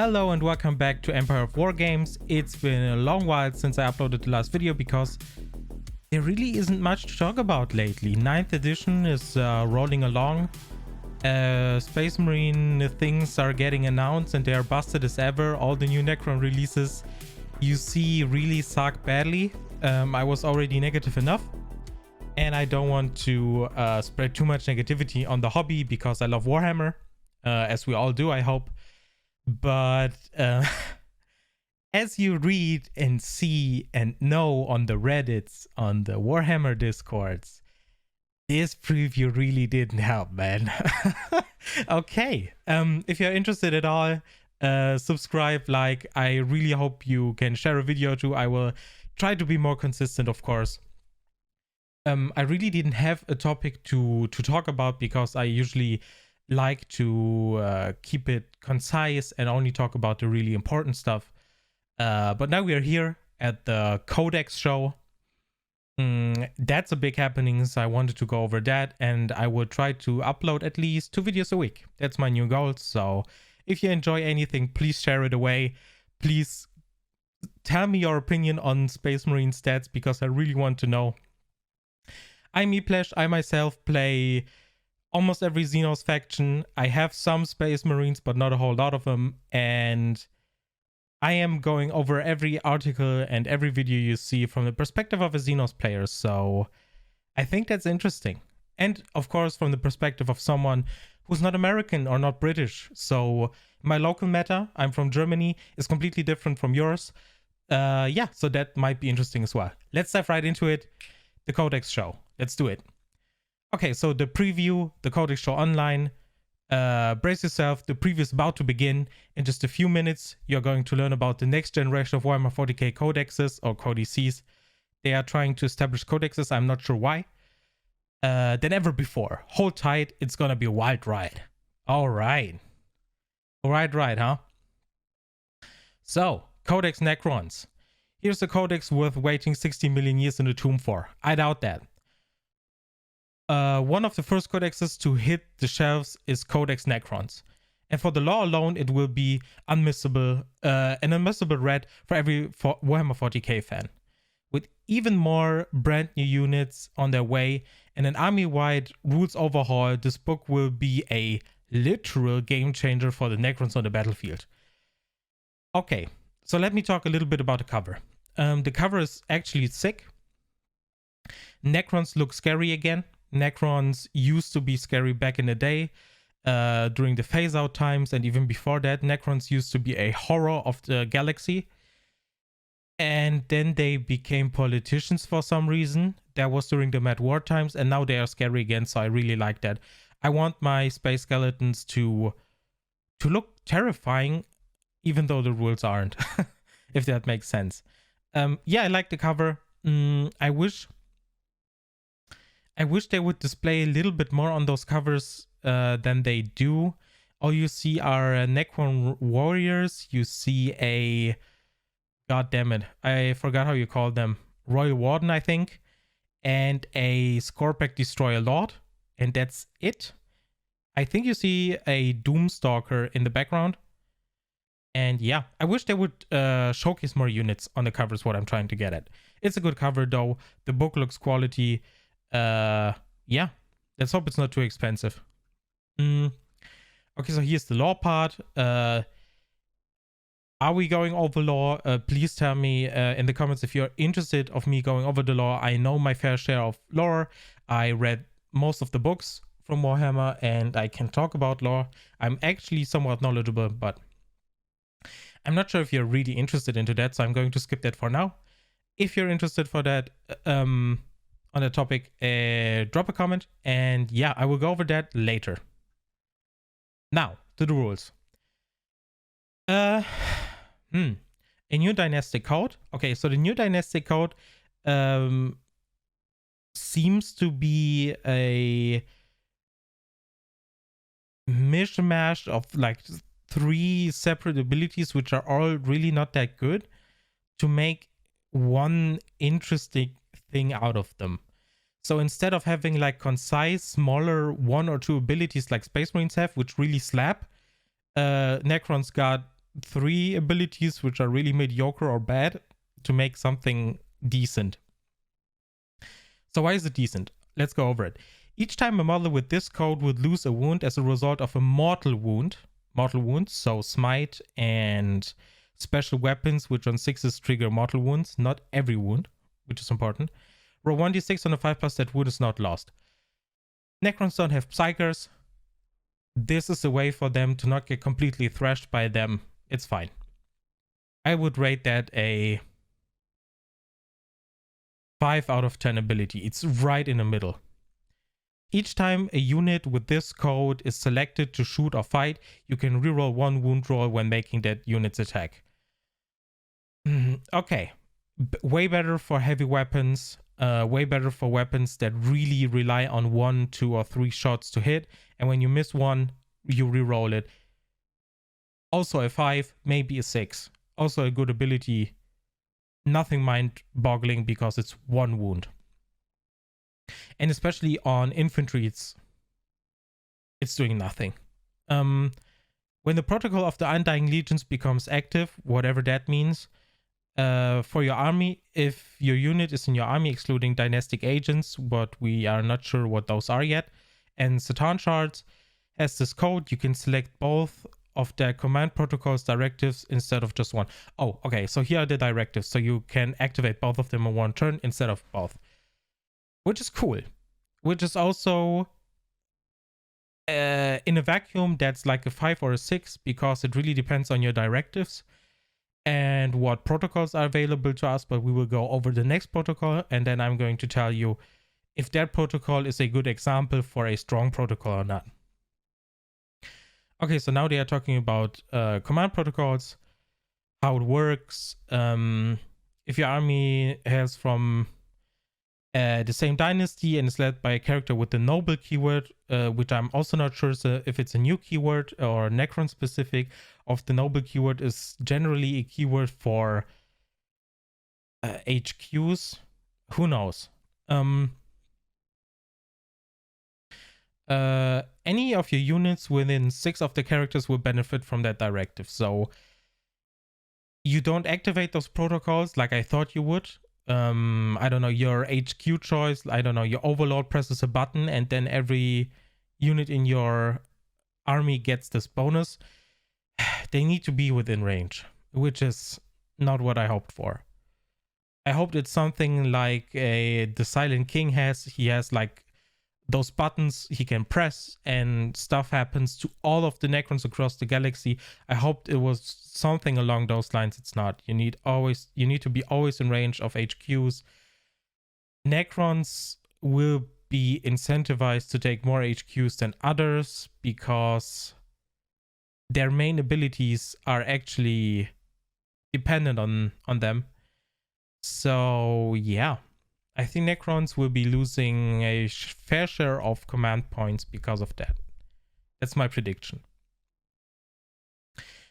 Hello and welcome back to Empire of Wargames. It's been a long while since I uploaded the last video because there really isn't much to talk about lately. 9th edition is rolling along. Space Marine things are getting announced and they are busted as ever. All the new Necron releases you see really suck badly. I was already negative enough and I don't want to spread too much negativity on the hobby because I love Warhammer, as we all do, I hope. But as you read and see and know on the Reddits, on the Warhammer Discords, this preview really didn't help, man. Okay, if you're interested at all, subscribe, like. I really hope you can share a video too. I will try to be more consistent, of course. I really didn't have a topic to talk about because I usually like to keep it concise and only talk about the really important stuff. But now we are here at the Codex Show. That's a big happening, so I wanted to go over that, and I will try to upload at least 2 videos a week. That's my new goal. So if you enjoy anything, please share it away. Please tell me your opinion on Space Marine stats because I really want to know. I'm Eplesh. I myself play almost every Xenos faction. I have some Space Marines, but not a whole lot of them. And I am going over every article and every video you see from the perspective of a Xenos player. So I think that's interesting. And of course, from the perspective of someone who's not American or not British. So my local meta, I'm from Germany, is completely different from yours. Yeah, so that might be interesting as well. Let's dive right into it. The Codex Show. Let's do it. Okay, so the preview, the Codex Show online. Brace yourself, the preview is about to begin. In just a few minutes, you're going to learn about the next generation of Warhammer 40k codexes or codices. They are trying to establish codexes, I'm not sure why. Than ever before. Hold tight, it's gonna be a wild ride. Alright. Alright, huh? So, Codex Necrons. Here's a codex worth waiting 60 million years in the tomb for. I doubt that. One of the first codexes to hit the shelves is Codex Necrons. And for the lore alone, it will be unmissable, an unmissable read for every Warhammer 40k fan. With even more brand new units on their way and an army-wide rules overhaul, this book will be a literal game changer for the Necrons on the battlefield. Okay, so let me talk a little bit about the cover. The cover is actually sick. Necrons look scary again. Necrons used to be scary back in the day, during the phase-out times, and even before that, Necrons used to be a horror of the galaxy. And then they became politicians for some reason. That was during the Mad War times, and now they are scary again, so I really like that. I want my space skeletons to look terrifying, even though the rules aren't, if that makes sense. Yeah, I like the cover. I wish they would display a little bit more on those covers than they do. All you see are Necron warriors. You see a... God damn it. I forgot how you call them. Royal Warden, I think. And a Scorpek Destroyer Lord. And that's it. I think you see a Doomstalker in the background. And yeah, I wish they would showcase more units on the covers, what I'm trying to get at. It's a good cover though. The book looks quality. Yeah, let's hope it's not too expensive. Okay, so here's the lore part. Are we going over lore? Please tell me in the comments if you're interested of me going over the lore. I know my fair share of lore. I read most of the books from Warhammer and I can talk about lore. I'm actually somewhat knowledgeable, but I'm not sure if you're really interested into that, so I'm going to skip that for now. If you're interested for that, on the topic, drop a comment, and yeah, I will go over that later. Now, to the rules. A new dynastic code. Okay, so the new dynastic code seems to be a mishmash of like 3 separate abilities, which are all really not that good, to make one interesting thing out of them. So instead of having like concise, smaller 1 or 2 abilities like Space Marines have, which really slap, Necrons got 3 abilities which are really mediocre or bad to make something decent. So why is it decent? Let's go over it. Each time a model with this code would lose a wound as a result of a mortal wound, so smite and special weapons which on 6s trigger mortal wounds, not every wound, which is important. Roll 1d6 on a 5+, that wound is not lost. Necrons don't have psychers. This is a way for them to not get completely thrashed by them. It's fine. I would rate that a 5 out of 10 ability. It's right in the middle. Each time a unit with this code is selected to shoot or fight, you can reroll 1 wound roll when making that unit's attack. Okay. Way better for heavy weapons. Way better for weapons that really rely on 1, 2, or 3 shots to hit. And when you miss one, you reroll it. Also a 5, maybe a 6. Also a good ability. Nothing mind-boggling because it's 1 wound. And especially on infantry, it's doing nothing. When the protocol of the Undying Legions becomes active, whatever that means, for your army, if your unit is in your army excluding dynastic agents, but we are not sure what those are yet, and Satan shards has this code, you can select both of their command protocols directives instead of just one. Oh, okay, so here are the directives, so you can activate both of them in one turn instead of both. Which is cool. Which is also, in a vacuum, that's like a 5 or a 6, because it really depends on your directives and what protocols are available to us, but we will go over the next protocol, and then I'm going to tell you if that protocol is a good example for a strong protocol or not. Okay, so now they are talking about command protocols, how it works. If your army has from the same dynasty and is led by a character with the noble keyword, which I'm also not sure if it's a new keyword or Necron specific, of the noble keyword is generally a keyword for HQs. Who knows? Any of your units within 6 of the characters will benefit from that directive. So you don't activate those protocols like I thought you would. I don't know, your HQ choice, I don't know, your overlord presses a button and then every unit in your army gets this bonus. They need to be within range, which is not what I hoped for. I hoped it's something like the Silent King has. He has like those buttons he can press and stuff happens to all of the Necrons across the galaxy. I hoped it was something along those lines. It's not. You need to be always in range of HQs. Necrons will be incentivized to take more HQs than others because their main abilities are actually dependent on them. So yeah, I think Necrons will be losing a fair share of command points because of that. That's my prediction.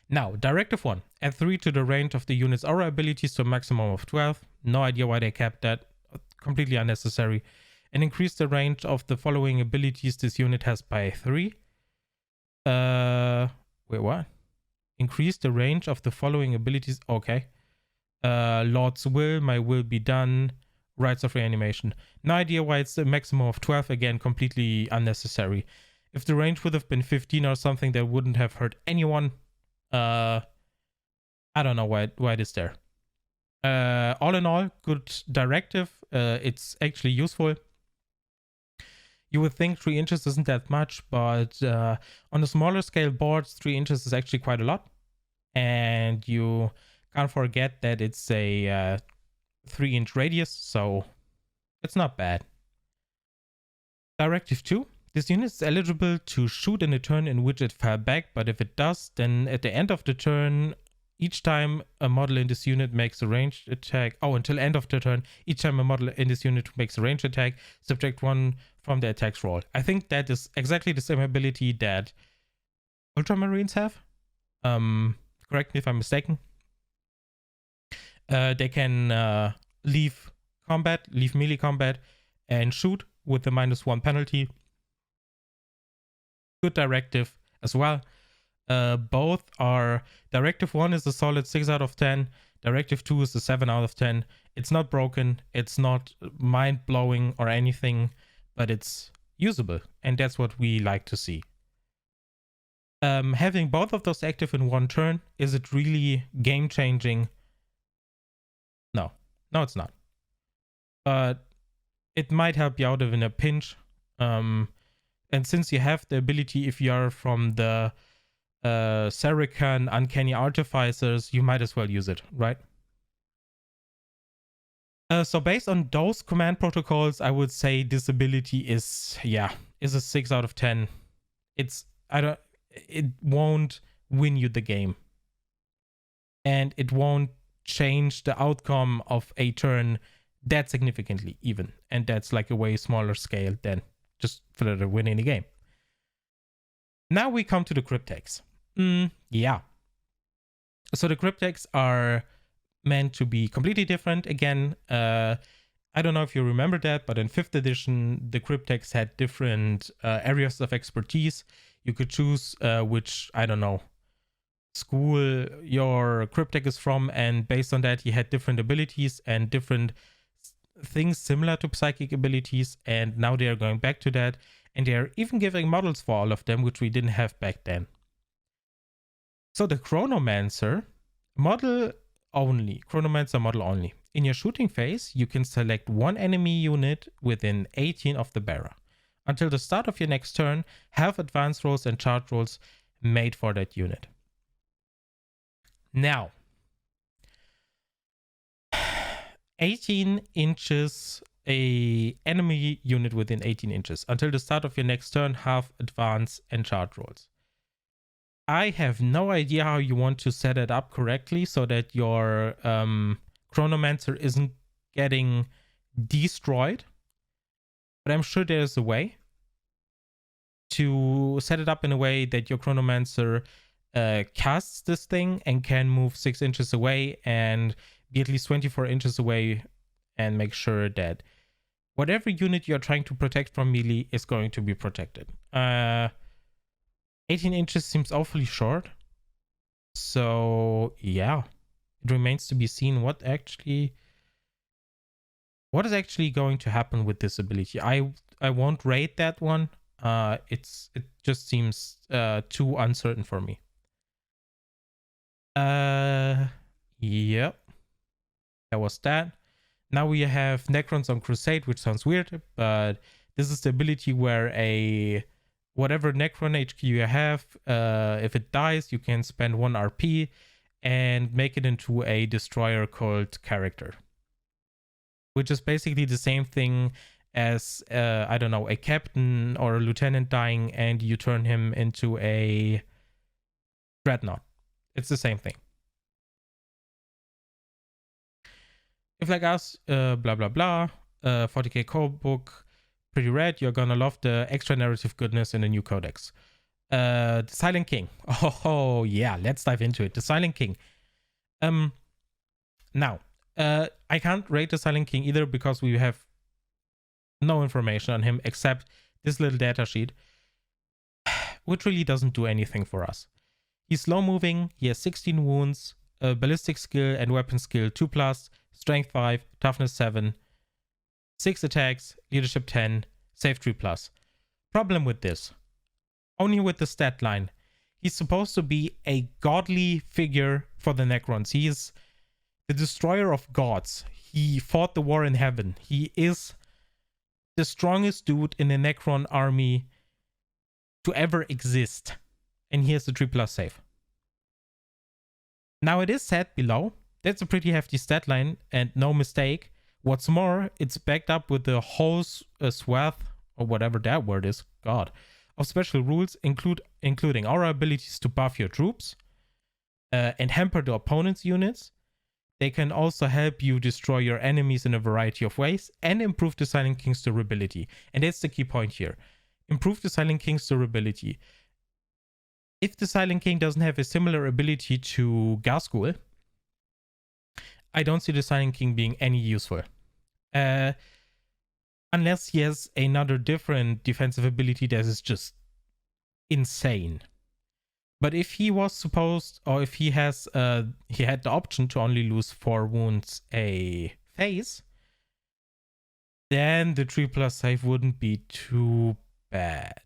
Now, Directive 1. Add 3 to the range of the unit's aura abilities to a maximum of 12. No idea why they kept that. Completely unnecessary. And increase the range of the following abilities this unit has by 3. Wait, what? Increase the range of the following abilities. Okay. Lord's Will, My Will Be Done, Rites of Reanimation. No idea why it's a maximum of 12. Again, completely unnecessary. If the range would have been 15 or something, that wouldn't have hurt anyone. I don't know why it is there. All in all, good directive. It's actually useful. You would think 3 inches isn't that much, but on a smaller scale boards, 3 inches is actually quite a lot. And you can't forget that it's a 3-inch radius, so it's not bad. Directive 2. This unit is eligible to shoot in a turn in which it fell back, but if it does, then at the end of the turn, each time a model in this unit makes a ranged attack, until end of the turn, each time a model in this unit makes a ranged attack, subtract 1 from the attack's roll. I think that is exactly the same ability that Ultramarines have. Correct me if I'm mistaken. They can leave melee combat, and shoot with the -1 penalty. Good directive as well. Both are, Directive 1 is a solid 6 out of 10. Directive 2 is a 7 out of 10. It's not broken. It's not mind-blowing or anything, but it's usable. And that's what we like to see. Having both of those active in one turn, is it really game-changing? No. No, it's not. But it might help you out in a pinch. And since you have the ability, if you are from the Sarikhan Uncanny Artificers, you might as well use it, right? So based on those command protocols, I would say this ability is a 6 out of 10. It won't win you the game. And it won't change the outcome of a turn that significantly even. And that's like a way smaller scale than just further winning the game. Now we come to the Cryptex. Yeah. So the Cryptex are meant to be completely different. Again, I don't know if you remember that, but in 5th edition, the Cryptex had different areas of expertise. You could choose which, I don't know, school your Cryptex is from, and based on that, you had different abilities and different things similar to psychic abilities, and now they are going back to that, and they are even giving models for all of them, which we didn't have back then. So the Chronomancer model only. In your shooting phase, you can select one enemy unit within 18 of the bearer. Until the start of your next turn, have advance rolls and charge rolls made for that unit. Now, 18 inches, a enemy unit within 18 inches. Until the start of your next turn, have advance and charge rolls. I have no idea how you want to set it up correctly so that your Chronomancer isn't getting destroyed. But I'm sure there's a way to set it up in a way that your Chronomancer casts this thing and can move 6 inches away and be at least 24 inches away, and make sure that whatever unit you're trying to protect from melee is going to be protected. 18 inches seems awfully short. So yeah, it remains to be seen what is actually going to happen with this ability. I won't rate that one. It just seems too uncertain for me. Yep. That was that. Now we have Necrons on Crusade, which sounds weird, but this is the ability where whatever Necron HQ you have, if it dies, you can spend 1 RP and make it into a destroyer cult character. Which is basically the same thing as, I don't know, a captain or a lieutenant dying and you turn him into a dreadnought. It's the same thing. If like us, blah, blah, blah, 40k code book, pretty rad, you're gonna love the extra narrative goodness in the new codex. The Silent King. Oh, yeah, let's dive into it. The Silent King. Now, I can't rate the Silent King either because we have no information on him except this little data sheet, which really doesn't do anything for us. He's slow moving, he has 16 wounds, ballistic skill and weapon skill 2+, strength 5, toughness 7, 6 attacks, leadership 10, save 3+. Problem with this, only with the stat line. He's supposed to be a godly figure for the Necrons. He is the destroyer of gods. He fought the war in heaven. He is the strongest dude in the Necron army to ever exist. And he has the 3+ save. Now it is said below, that's a pretty hefty stat line and no mistake. What's more, it's backed up with the whole swath, or whatever that word is, God, of special rules, including aura abilities to buff your troops and hamper the opponent's units. They can also help you destroy your enemies in a variety of ways and improve the Silent King's durability. And that's the key point here. Improve the Silent King's durability. If the Silent King doesn't have a similar ability to Ghazghul, I don't see the Silent King being any useful. Unless he has another different defensive ability that is just insane. But if he was supposed, or if he has, he had the option to only lose 4 wounds a phase, then the 3+ save wouldn't be too bad.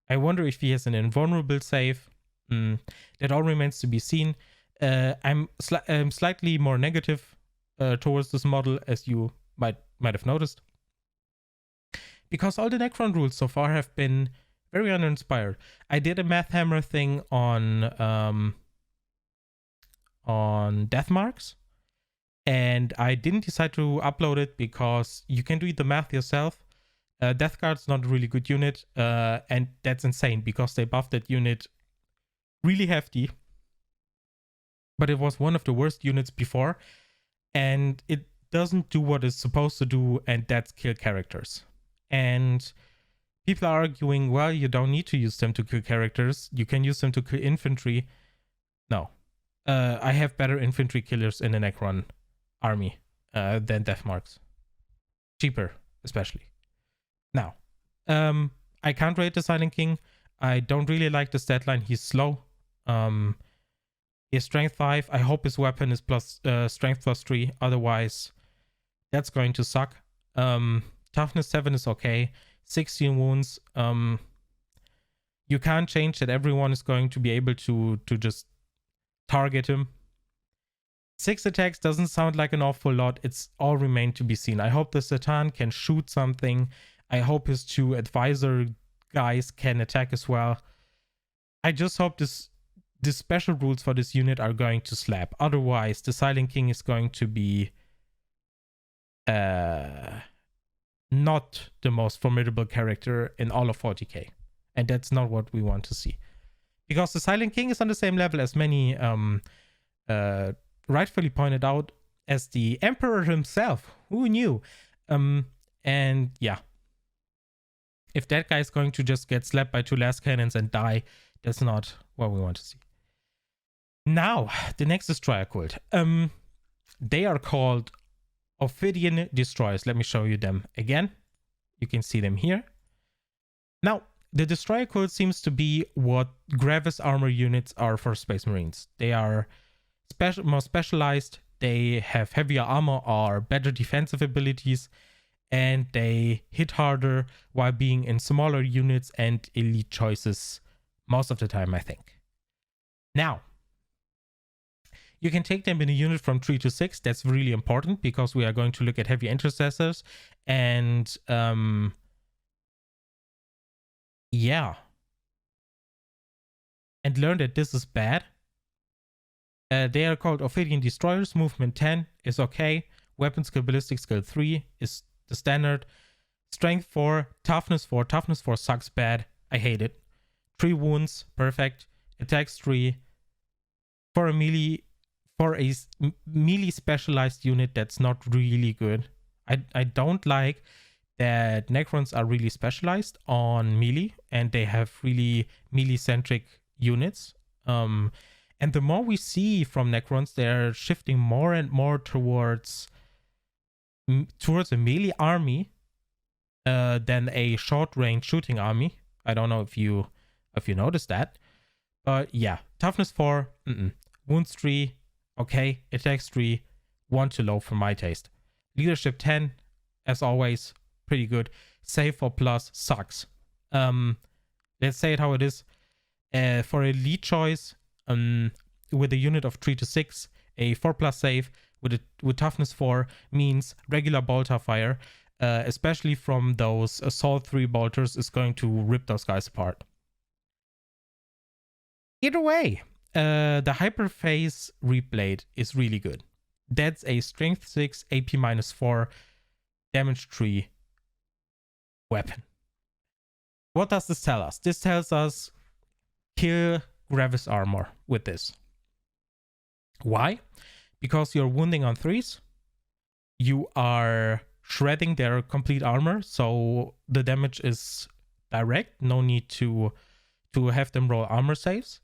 I wonder if he has an invulnerable save. That all remains to be seen. I'm slightly more negative towards this model, as you might have noticed, because all the Necron rules so far have been very uninspired. I did a math hammer thing on death marks, and I didn't decide to upload it because you can do the math yourself. Death Guard's not a really good unit, and that's insane because they buffed that unit really hefty. But it was one of the worst units before, and it doesn't do what it's supposed to do, and that's kill characters. And people are arguing, well, you don't need to use them to kill characters. You can use them to kill infantry. No. I have better infantry killers in the Necron army than death marks. Cheaper, especially. Now, I can't rate the Silent King. I don't really like the stat line. He's slow. He has strength 5. I hope his weapon is strength +3. Otherwise, that's going to suck. Toughness 7 is okay. 16 wounds. You can't change that everyone is going to be able to just target him. 6 attacks doesn't sound like an awful lot. It's all remain to be seen. I hope the Satan can shoot something. I hope his 2 advisor guys can attack as well. I just hope the special rules for this unit are going to slap. Otherwise, the Silent King is going to be not the most formidable character in all of 40k. And that's not what we want to see. Because the Silent King is on the same level as many rightfully pointed out as the Emperor himself. Who knew? And yeah. If that guy is going to just get slapped by 2 last cannons and die, that's not what we want to see. Now, the next Destroyer cult. They are called Ophidian Destroyers. Let me show you them again. You can see them here. Now, the Destroyer cult seems to be what Gravis armor units are for Space Marines. They are more specialized, they have heavier armor or better defensive abilities, and they hit harder while being in smaller units and elite choices most of the time, I think. Now, you can take them in a unit from 3 to 6. That's really important because we are going to look at heavy intercessors. And yeah. And learn that this is bad. They are called Ophidian Destroyers. Movement 10 is okay. Weapon skill, ballistic skill 3 is the standard. Strength 4, toughness 4. Toughness 4 sucks bad. I hate it. 3 wounds, perfect. Attacks 3. For a melee specialized unit, that's not really good. I don't like that Necrons are really specialized on melee and they have really melee-centric units. And the more we see from Necrons, they're shifting more and more towards a melee army than a short-range shooting army. I don't know if you noticed that, but yeah, toughness 4, wounds 3, okay, attacks 3, 1 too low for my taste. Leadership 10, as always, pretty good. Save 4+ sucks. Let's say it how it is. For a lead choice, with a unit of 3 to 6, a 4+ save with toughness 4 means regular bolter fire, especially from those assault 3 bolters, is going to rip those guys apart. Either way, the Hyperface Reblade is really good. That's a strength 6, AP -4, damage 3 weapon. What does this tell us? This tells us kill Gravis armor with this. Why? Because you're wounding on 3s. You are shredding their complete armor, so the damage is direct. No need to have them roll armor saves.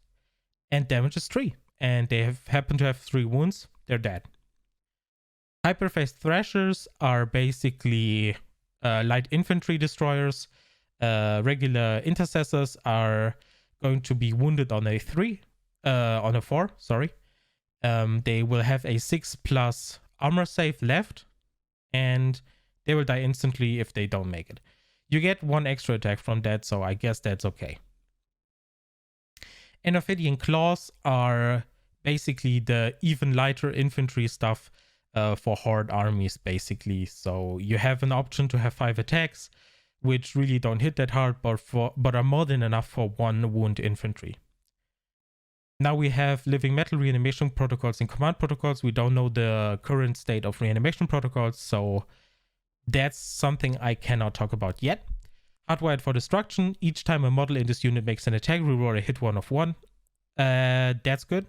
And damage is 3. And they happen to have 3 wounds. They're dead. Hyperface Thrashers are basically light infantry destroyers. Regular intercessors are going to be wounded on a 4, sorry. They will have a 6+ armor save left, and they will die instantly if they don't make it. You get 1 extra attack from that, so I guess that's okay. And Ophidian Claws are basically the even lighter infantry stuff for horde armies, basically. So you have an option to have 5 attacks, which really don't hit that hard, but are more than enough for 1 wound infantry. Now we have living metal reanimation protocols and command protocols. We don't know the current state of reanimation protocols, so that's something I cannot talk about yet. Hardwired for destruction. Each time a model in this unit makes an attack, reroll a hit 1 of 1. That's good.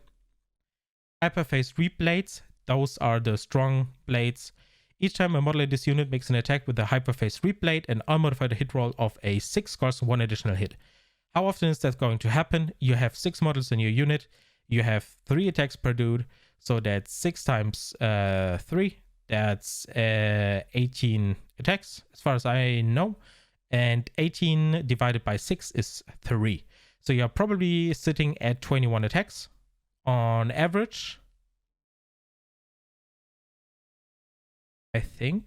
Hyperface Blades. Those are the strong blades. Each time a model in this unit makes an attack with a Hyperface Blade, an unmodified hit roll of a 6 scores 1 additional hit. How often is that going to happen? You have 6 models in your unit. You have 3 attacks per dude. So that's 6 times 3. That's 18 attacks, as far as I know. And 18 divided by 6 is 3. So you're probably sitting at 21 attacks on average. I think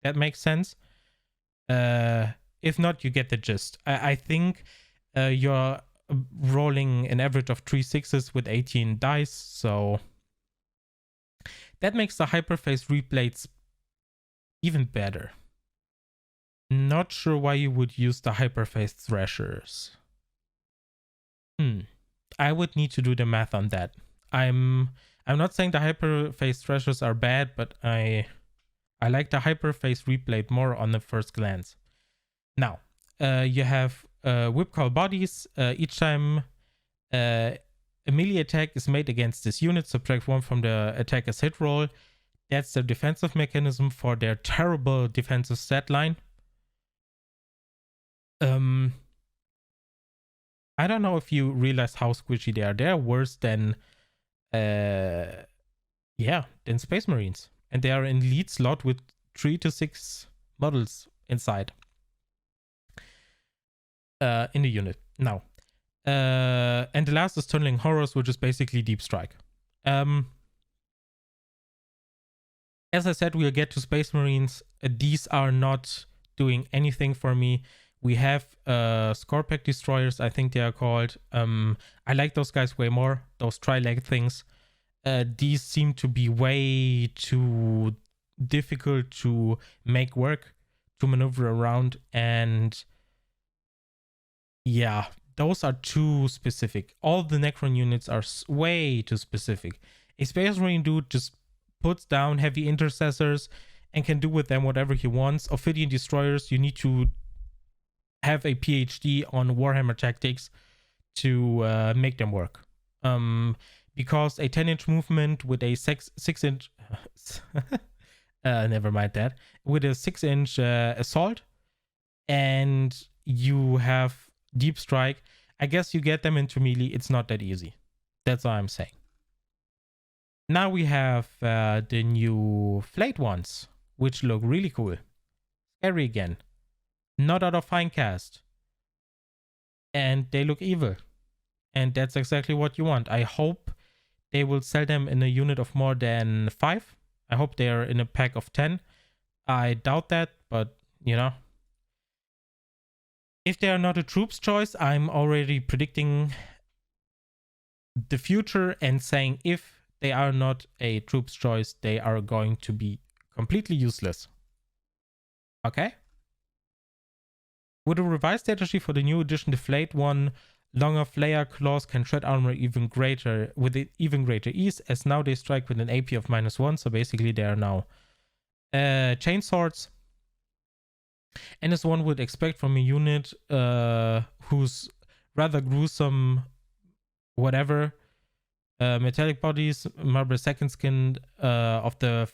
that makes sense. If not, you get the gist. I think you're rolling an average of 3 6s with 18 dice, so that makes the Hyperface Blades even better. Not sure why you would use the Hyperface Thrashers. I would need to do the math on that. I'm not saying the Hyperface Thrashers are bad, but I like the Hyperface Blade more on the first glance. Now, you have whip call bodies. Each time a melee attack is made against this unit, subtract 1 from the attacker's hit roll. That's the defensive mechanism for their terrible defensive stat line. I don't know if you realize how squishy they are. They're worse than than Space Marines. And they are in lead slot with 3 to 6 models inside in the unit. Now, and the last is Tunneling Horrors, which is basically Deep Strike. As I said, we'll get to Space Marines. These are not doing anything for me. We have Scorpek Destroyers, I think they are called. I like those guys way more, those tri-leg things. These seem to be way too difficult to make work, to maneuver around, and yeah, those are too specific. All the Necron units are way too specific. A Space Marine dude just puts down heavy intercessors and can do with them whatever he wants. Ophidian Destroyers, you need to have a PhD on Warhammer tactics to make them work. Because a 10-inch movement with a 6-inch never mind that, with a 6-inch assault, and you have Deep Strike, I guess you get them into melee. It's not that easy. That's all I'm saying. Now we have the new flayed ones, which look really cool. Scary again. Not out of Finecast. And they look evil. And that's exactly what you want. I hope they will sell them in a unit of more than 5. I hope they are in a pack of 10. I doubt that, but you know. If they are not a troops choice, I'm already predicting the future and saying if they are not a troops choice, they are going to be completely useless. Okay? With a revised strategy for the new edition, the flayed one, longer flayer claws can shred armor even greater with even greater ease, as now they strike with an AP of -1. So basically, they are now chain swords. And as one would expect from a unit whose rather gruesome, whatever, metallic bodies, marble second skin of the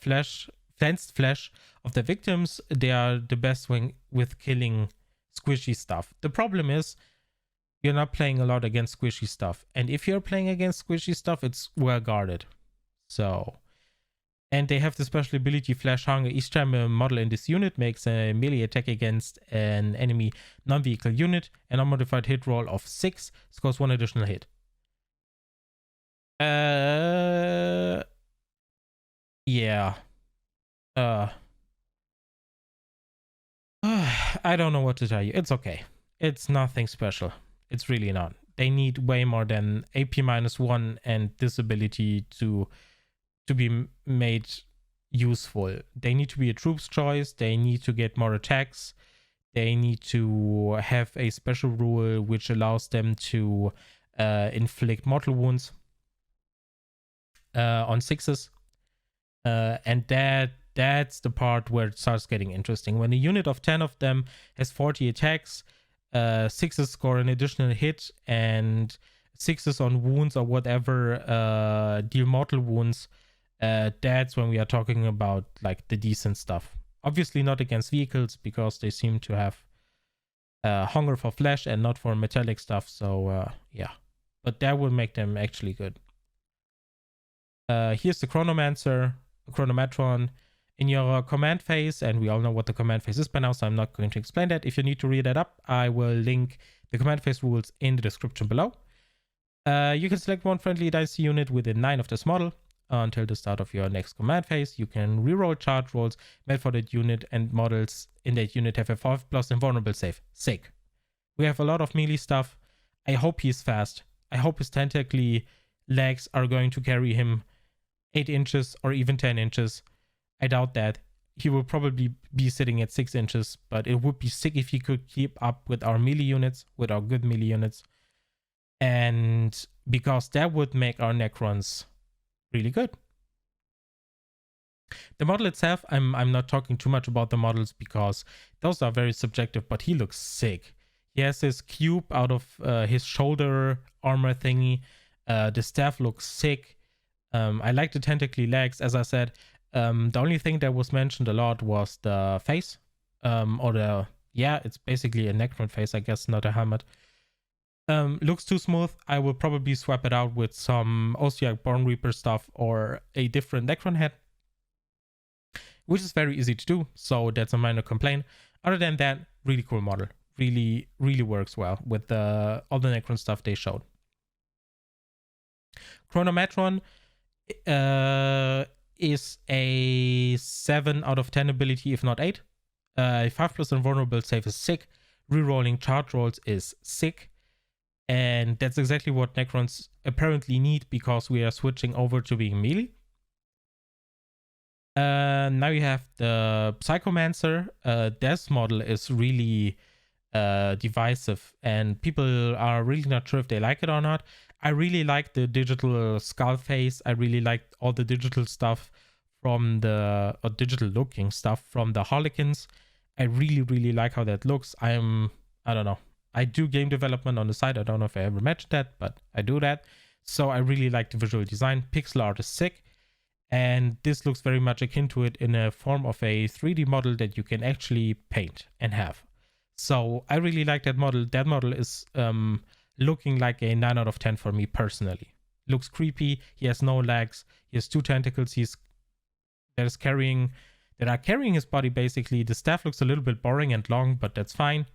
fenced flesh of the victims, they are the best with killing squishy stuff. The problem is you're not playing a lot against squishy stuff, and if you're playing against squishy stuff, it's well guarded. So And they have the special ability Flash Hunger. Each time a model in this unit makes a melee attack against an enemy non-vehicle unit, an unmodified hit roll of 6 scores 1 additional hit. Yeah. I don't know what to tell you. It's okay. It's nothing special. It's really not. They need way more than AP -1 and this ability to be made useful. They need to be a troops choice. They need to get more attacks. They need to have a special rule which allows them to inflict mortal wounds on 6s. And that's the part where it starts getting interesting. When a unit of 10 of them has 40 attacks, 6s score an additional hit, and 6s on wounds or whatever deal mortal wounds, that's when we are talking about like the decent stuff. Obviously not against vehicles because they seem to have hunger for flesh and not for metallic stuff. So yeah, but that will make them actually good. Here's the Chronometron in your command phase, and we all know what the command phase is by now, so I'm not going to explain that. If you need to read that up, I will link the command phase rules in the description below. You can select one friendly dice unit within 9 of this model until the start of your next command phase. You can reroll charge rolls made for that unit, and models in that unit have a 5+ invulnerable save. Sick. We have a lot of melee stuff. I hope he's fast. I hope his tentacly legs are going to carry him 8 inches or even 10 inches. I doubt that. He will probably be sitting at 6 inches, but it would be sick if he could keep up with our melee units, with our good melee units. And because that would make our Necrons really good. The model itself, I'm not talking too much about the models because those are very subjective, but he looks sick. He has this cube out of his shoulder armor thingy. The staff looks sick. I like the tentacly legs, as I said. The only thing that was mentioned a lot was the face. It's basically a Necron face, I guess, not a helmet. Looks too smooth. I will probably swap it out with some Ossiarch Born Reaper stuff or a different Necron head, which is very easy to do, so that's a minor complaint. Other than that, really cool model. Really, really works well with all the Necron stuff they showed. Chronometron is a 7 out of 10 ability, if not 8. 5+ invulnerable save is sick. Rerolling charge rolls is sick. And that's exactly what Necrons apparently need because we are switching over to being melee. Now you have the Psychomancer. This model is really divisive and people are really not sure if they like it or not. I really like the digital skull face. I really like all the digital stuff from digital looking stuff from the Harlequins. I really, really like how that looks. I don't know. I do game development on the side. I don't know if I ever mentioned that, but I do that. So I really like the visual design. Pixel art is sick. And this looks very much akin to it in a form of a 3D model that you can actually paint and have. So I really like that model. That model is looking like a 9 out of 10 for me personally. Looks creepy. He has no legs. He has 2 tentacles. That are carrying his body basically. The staff looks a little bit boring and long, but that's fine.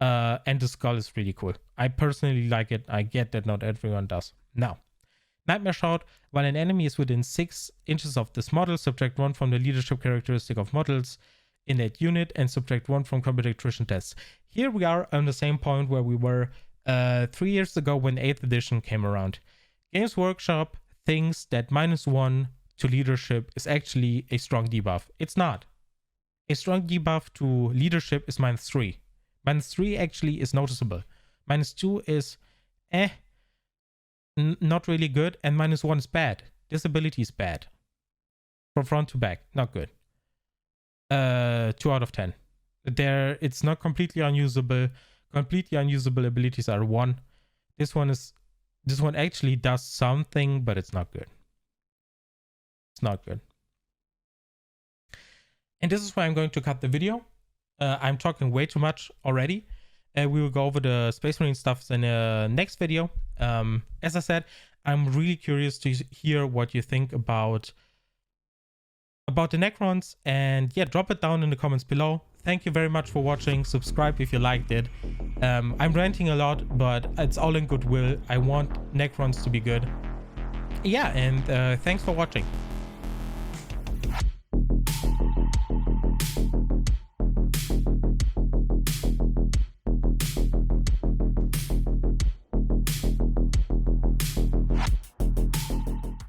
And the skull is really cool. I personally like it. I get that not everyone does. Now, Nightmare Shout. While an enemy is within 6 inches of this model, subtract 1 from the leadership characteristic of models in that unit and subtract 1 from combat attrition tests. Here we are on the same point where we were 3 years ago when 8th edition came around. Games Workshop thinks that -1 to leadership is actually a strong debuff. It's not. A strong debuff to leadership is -3. -3 actually is noticeable. -2 is not really good, and -1 is bad. This ability is bad. From front to back, not good. 2 out of 10. It's not completely unusable. Completely unusable abilities are 1. This one actually does something, but it's not good. It's not good. And this is why I'm going to cut the video. I'm talking way too much already. We will go over the Space Marine stuff in the next video. As I said, I'm really curious to hear what you think about about the Necrons. And yeah, drop it down in the comments below. Thank you very much for watching. Subscribe if you liked it. I'm ranting a lot, but it's all in goodwill. I want Necrons to be good. Yeah, and thanks for watching.